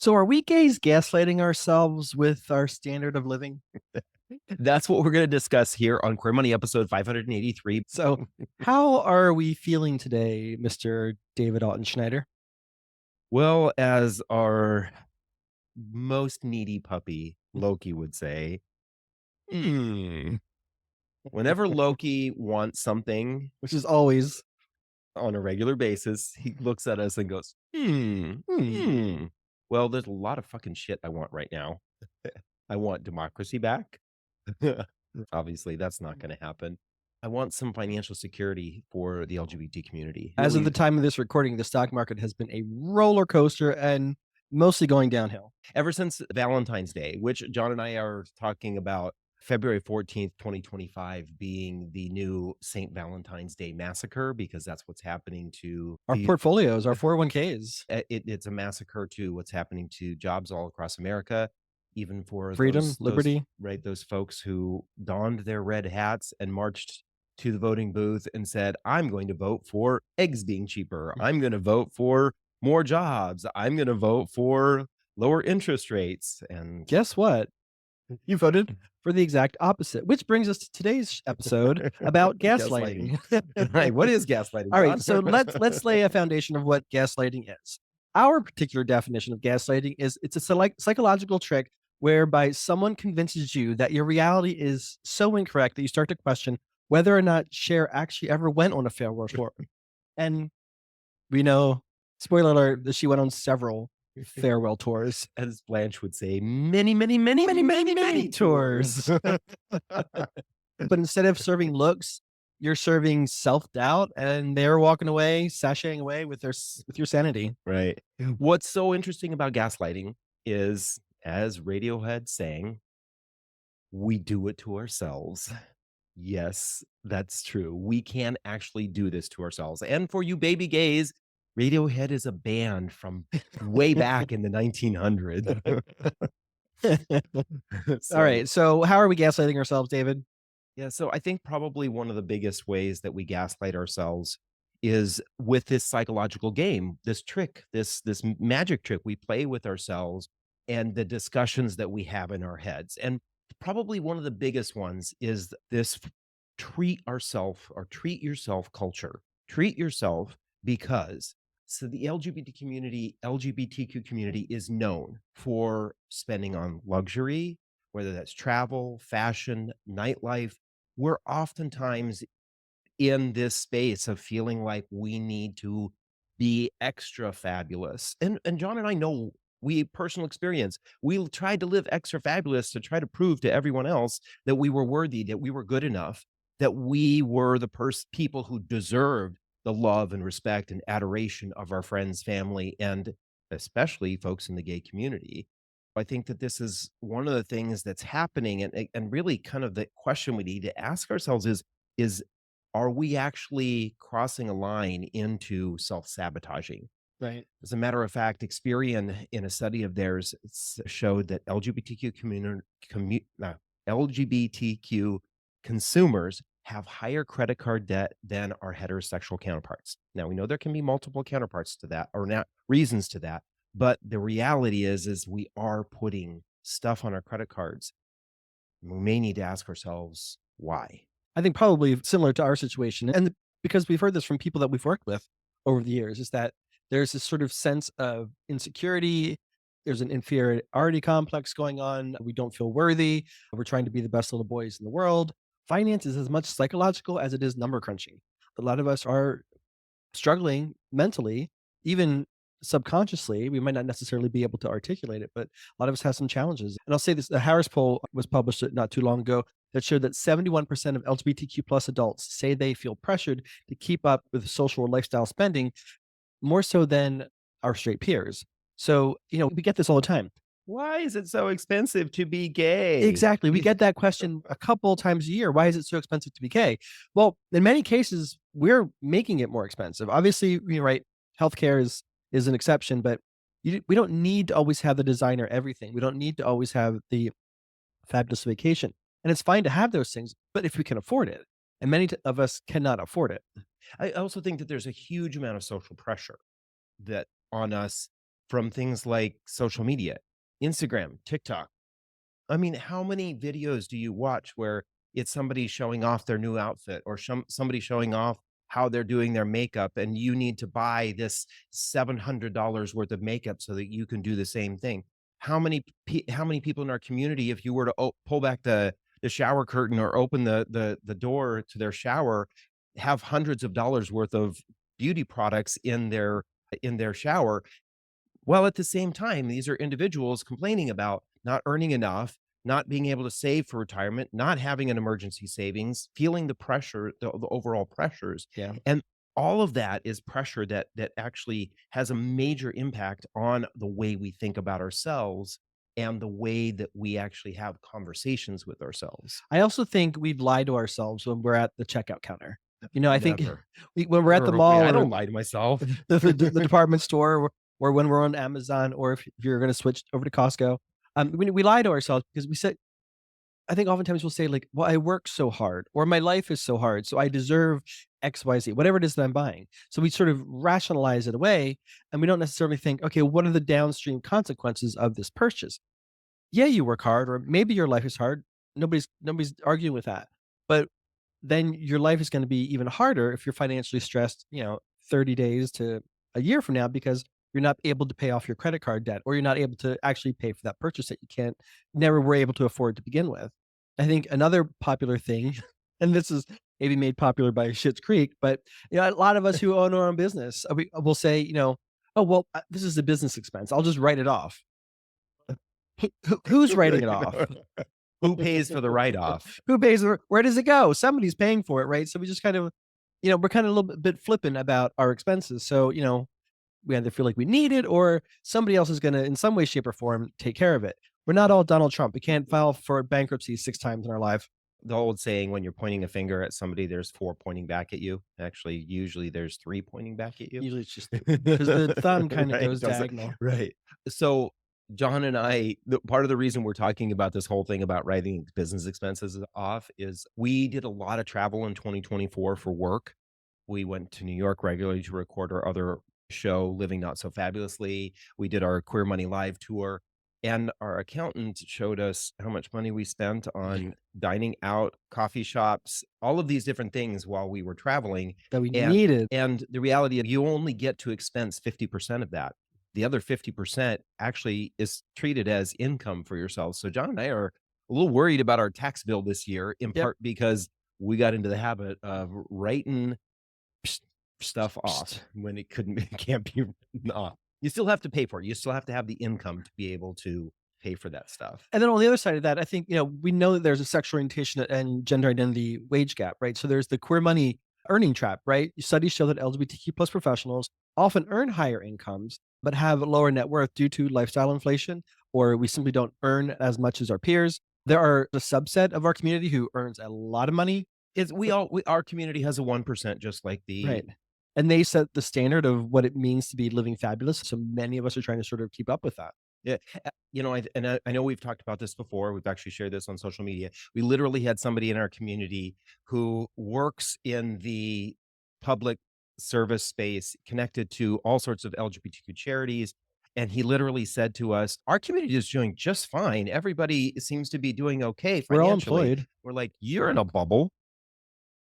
So are we gays gaslighting ourselves with our standard of living? That's what we're going to discuss here on Queer Money episode 583. So how are we feeling today, Mr. David Alton Schneider? Well, as our most needy puppy, Loki, would say, hmm. Whenever Loki wants something Which is always, on a regular basis, he looks at us and goes, hmm. Well, there's a lot of fucking shit I want right now. I want democracy back. Obviously, that's not going to happen. I want some financial security for the LGBT community. As of the Really, time of this recording, the stock market has been a roller coaster and mostly going downhill. ever since Valentine's Day, which John and I are talking about February 14th, 2025 being the new St. Valentine's Day massacre, because that's what's happening to Our the portfolios, our 401ks, it's a massacre to what's happening to jobs all across America, even for freedom, those liberty. right, those folks who donned their red hats and marched to the voting booth and said, "I'm going to vote for eggs being cheaper. I'm gonna vote for more jobs. I'm gonna vote for lower interest rates." And Guess what? You voted for the exact opposite, which brings us to today's episode about gaslighting. gaslighting. Right, what is gaslighting, All right, John? so let's lay a foundation of what gaslighting is. Our particular definition of gaslighting is it's a psychological trick whereby someone convinces you that your reality is so incorrect that you start to question whether or not Cher actually ever went on a farewell tour. And we know, spoiler alert, that she went on several farewell tours. As Blanche would say, many, many, many, many, many, many Tours. tours. But instead of serving looks, you're serving self-doubt, and they're walking away, sashaying away with with your sanity. Right. What's so interesting about gaslighting is, as Radiohead sang, we do it to ourselves. Yes, that's true. We can actually do this to ourselves. And for you baby gays, Radiohead is a band from way back in the 1900s. All So, right, so how are we gaslighting ourselves, David? yeah, so I think probably one of the biggest ways that we gaslight ourselves is with this psychological game, this trick, this magic trick we play with ourselves and the discussions that we have in our heads. And probably one of the biggest ones is this treat ourself or treat yourself culture. Treat yourself because so the LGBTQ community is known for spending on luxury, whether that's travel, fashion, nightlife. We're oftentimes in this space of feeling like we need to be extra fabulous. And John and I know we personal experience. We tried to live extra fabulous to try to prove to everyone else that we were worthy, that we were good enough, that we were the people who deserved the love and respect and adoration of our friends, family, and especially folks in the gay community. I think that this is one of the things that's happening, and really kind of the question we need to ask ourselves is are we actually crossing a line into self-sabotaging? Right. As a matter of fact, Experian, in a study of theirs, showed that LGBTQ consumers have higher credit card debt than our heterosexual counterparts. Now we know there can be multiple counterparts to that, or not reasons to that, but the reality is we are putting stuff on our credit cards. We may need to ask ourselves why. I think probably similar to our situation, and because we've heard this from people that we've worked with over the years, is that there's this sort of sense of insecurity. There's an inferiority complex going on. We don't feel worthy. We're trying to be the best little boys in the world. Finance is as much psychological as it is number crunching. A lot of us are struggling mentally, even subconsciously. We might not necessarily be able to articulate it, but a lot of us have some challenges. And I'll say this: the Harris poll was published not too long ago that showed that 71% of LGBTQ plus adults say they feel pressured to keep up with social or lifestyle spending more so than our straight peers. So, we get this all the time. Why is it so expensive to be gay? Exactly. We get that question a couple times a year. Why is it so expensive to be gay? Well, in many cases, we're making it more expensive. Obviously, you're right. Healthcare is an exception, but we don't need to always have the designer everything. We don't need to always have the fabulous vacation. And it's fine to have those things, but if we can afford it, and many of us cannot afford it. I also think that there's a huge amount of social pressure that on us from things like social media, Instagram, TikTok. I mean, how many videos do you watch where it's somebody showing off their new outfit or somebody showing off how they're doing their makeup and you need to buy this $700 worth of makeup so that you can do the same thing? How many people in our community, if you were to pull back the shower curtain or open the door to their shower, have hundreds of dollars worth of beauty products in their shower, while at the same time, these are individuals complaining about not earning enough, not being able to save for retirement, not having an emergency savings, feeling the pressure, the overall pressures. Yeah. And all of that is pressure that actually has a major impact on the way we think about ourselves and the way that we actually have conversations with ourselves. I also think we've lied to ourselves when we're at the checkout counter. You know, I think Never. when we're at the mall I or don't lie to myself. the department store or when we're on Amazon or if you're gonna switch over to Costco, we lie to ourselves because we said I think oftentimes we'll say like, "Well, I work so hard," or "My life is so hard, so I deserve XYZ," whatever it is that I'm buying. So we sort of rationalize it away, and we don't necessarily think, "Okay, what are the downstream consequences of this purchase?" Yeah, you work hard, or maybe your life is hard. Nobody's arguing with that. But then your life is gonna be even harder if you're financially stressed, 30 days to a year from now because you're not able to pay off your credit card debt, or you're not able to actually pay for that purchase that you never were able to afford to begin with. I think another popular thing, and this is maybe made popular by Schitt's Creek, but, a lot of us who own our own business, we will say, "Oh, well, this is a business expense. I'll just write it off." Who's writing it off? Who pays for the write-off? Who pays for where does it go? Somebody's paying for it, right? So we just kind of, we're kind of a little bit flippant about our expenses. So, we either feel like we need it or somebody else is going to, in some way, shape, or form, take care of it. We're not all Donald Trump. We can't file for bankruptcy 6 times in our life. The old saying, when you're pointing a finger at somebody, there's 4 pointing back at you. Actually, usually there's 3 pointing back at you. Usually it's just because the thumb kind of Right, goes does it diagonal. right. So, John and I, the part of the reason we're talking about this whole thing about writing business expenses off is we did a lot of travel in 2024 for work. We went to New York regularly to record our other show, Living Not So Fabulously. We did our Queer Money Live tour, and our accountant showed us how much money we spent on dining out, coffee shops, all of these different things while we were traveling. That we And needed. and the reality of you only get to expense 50% of that. The other 50% actually is treated as income for yourself. So John and I are a little worried about our tax bill this year, in Yep. part because we got into the habit of writing s- stuff off when it couldn't it can't be written off. You still have to pay for it. You still have to have the income to be able to pay for that stuff. And then on the other side of that, I think, we know that there's a sexual orientation and gender identity wage gap, right? So there's the queer money earning trap, right? Studies show that LGBTQ plus professionals often earn higher incomes, but have lower net worth due to lifestyle inflation, or we simply don't earn as much as our peers. There are a subset of our community who earns a lot of money, It's our community has a 1% just like right? the And they set the standard of what it means to be living fabulous. So many of us are trying to sort of keep up with that. yeah, I know we've talked about this before. We've actually shared this on social media. We literally had somebody in our community who works in the public service space connected to all sorts of LGBTQ charities. And he literally said to us, our community is doing just fine. Everybody seems to be doing okay We're all financially. employed. We're like, you're in a bubble.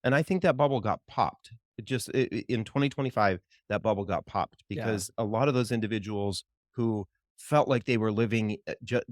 And I think that bubble got popped. It just in 2025, that bubble got popped Yeah. because a lot of those individuals who felt like they were living,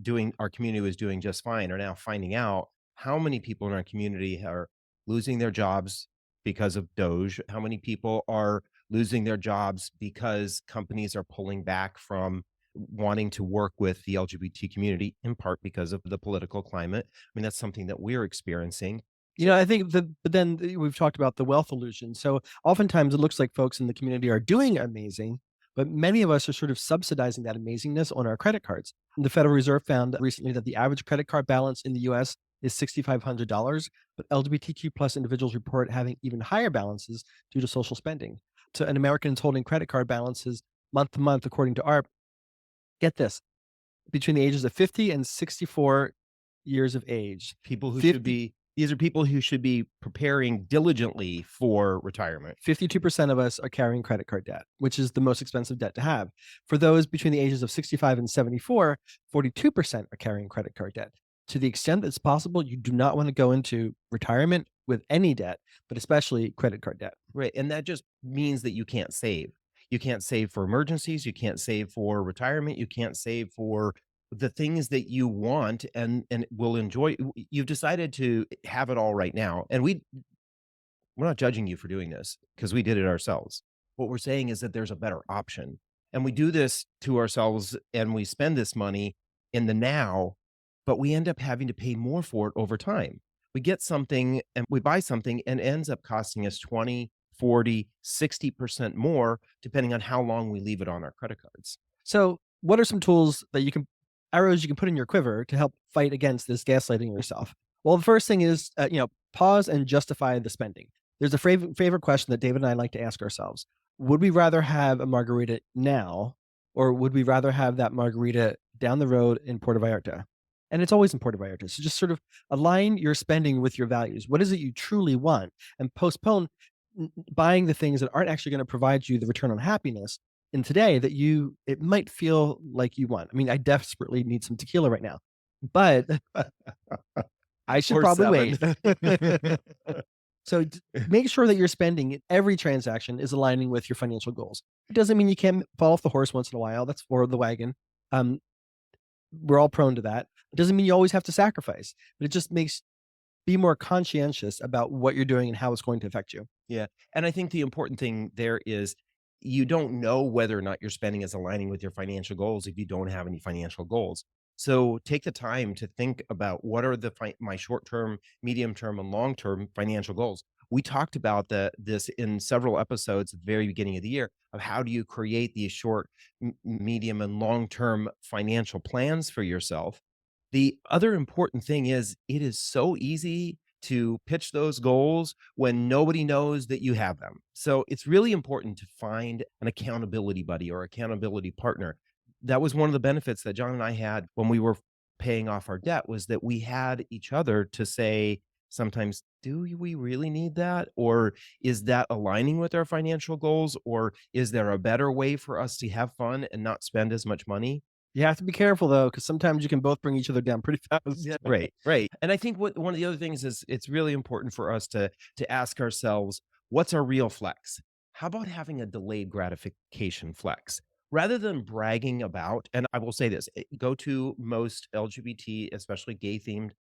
doing our community was doing just fine are now finding out how many people in our community are losing their jobs because of Doge, how many people are losing their jobs because companies are pulling back from wanting to work with the LGBT community, in part because of the political climate. I mean, that's something that we're experiencing. So I think but then we've talked about the wealth illusion. So oftentimes it looks like folks in the community are doing amazing, but many of us are sort of subsidizing that amazingness on our credit cards. The Federal Reserve found recently that the average credit card balance in the US is $6,500, but LGBTQ plus individuals report having even higher balances due to social spending. So an Americans holding credit card balances month to month, according to ARP, get this, between the ages of 50 and 64 years of age. people who should 50 be These are people who should be preparing diligently for retirement. 52% of us are carrying credit card debt, which is the most expensive debt to have. For those between the ages of 65 and 74, 42% are carrying credit card debt. To the extent that's possible, you do not want to go into retirement with any debt, but especially credit card debt. Right, and that just means that you can't save. You can't save for emergencies, you can't save for retirement, you can't save for the things that you want and will enjoy. You've decided to have it all right now, and we're not judging you for doing this because we did it ourselves. What we're saying is that there's a better option. And we do this to ourselves and we spend this money in the now, but we end up having to pay more for it over time. We get something and we buy something and it ends up costing us 20, 40, 60% more, depending on how long we leave it on our credit cards. So, what are some tools that arrows you can put in your quiver to help fight against this gaslighting yourself? Well, the first thing is, pause and justify the spending. There's a favorite question that David and I like to ask ourselves. Would we rather have a margarita now, or would we rather have that margarita down the road in Puerto Vallarta? And it's always in Puerto Vallarta. So just sort of align your spending with your values. What is it you truly want? And postpone buying the things that aren't actually going to provide you the return on happiness in today that it might feel like you want. I mean, I desperately need some tequila right now, but I should Or probably seven. wait. So make sure that your spending in every transaction is aligning with your financial goals. It doesn't mean you can't fall off the horse once in a while. That's or the wagon. Um, we're all prone to that. It doesn't mean you always have to sacrifice, but it just makes be more conscientious about what you're doing and how it's going to affect you. Yeah, and I think the important thing there is you don't know whether or not your spending is aligning with your financial goals if you don't have any financial goals. So take the time to think about what are my short-term, medium-term, and long-term financial goals. We talked about this in several episodes at the very beginning of the year of how do you create these short, medium, and long-term financial plans for yourself. The other important thing is it is so easy to pitch those goals when nobody knows that you have them. So it's really important to find an accountability buddy or accountability partner. That was one of the benefits that John and I had when we were paying off our debt was that we had each other to say sometimes, do we really need that? Or is that aligning with our financial goals? Or is there a better way for us to have fun and not spend as much money? You have to be careful though, because sometimes you can both bring each other down pretty fast. Yeah. Right, right. And I think one of the other things is it's really important for us to ask ourselves, what's our real flex? How about having a delayed gratification flex? Rather than bragging about, and I will say this, go to most LGBT, especially gay themed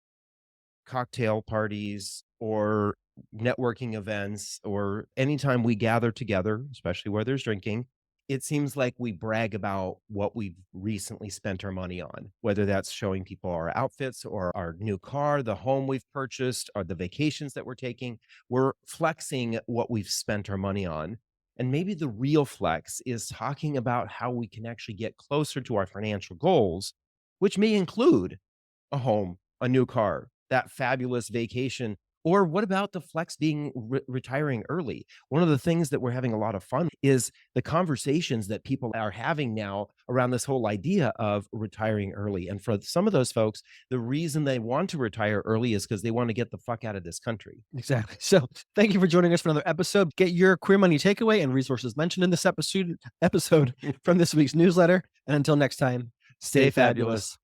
cocktail parties or networking events or anytime we gather together, especially where there's drinking, it seems like we brag about what we've recently spent our money on, whether that's showing people our outfits or our new car, the home we've purchased, or the vacations that we're taking. We're flexing what we've spent our money on. And maybe the real flex is talking about how we can actually get closer to our financial goals, which may include a home, a new car, that fabulous vacation. Or what about the flex being retiring early? One of the things that we're having a lot of fun is the conversations that people are having now around this whole idea of retiring early. And for some of those folks, the reason they want to retire early is because they want to get the fuck out of this country. Exactly. So thank you for joining us for another episode. Get your queer money takeaway and resources mentioned in this episode from this week's newsletter. And until next time, stay fabulous.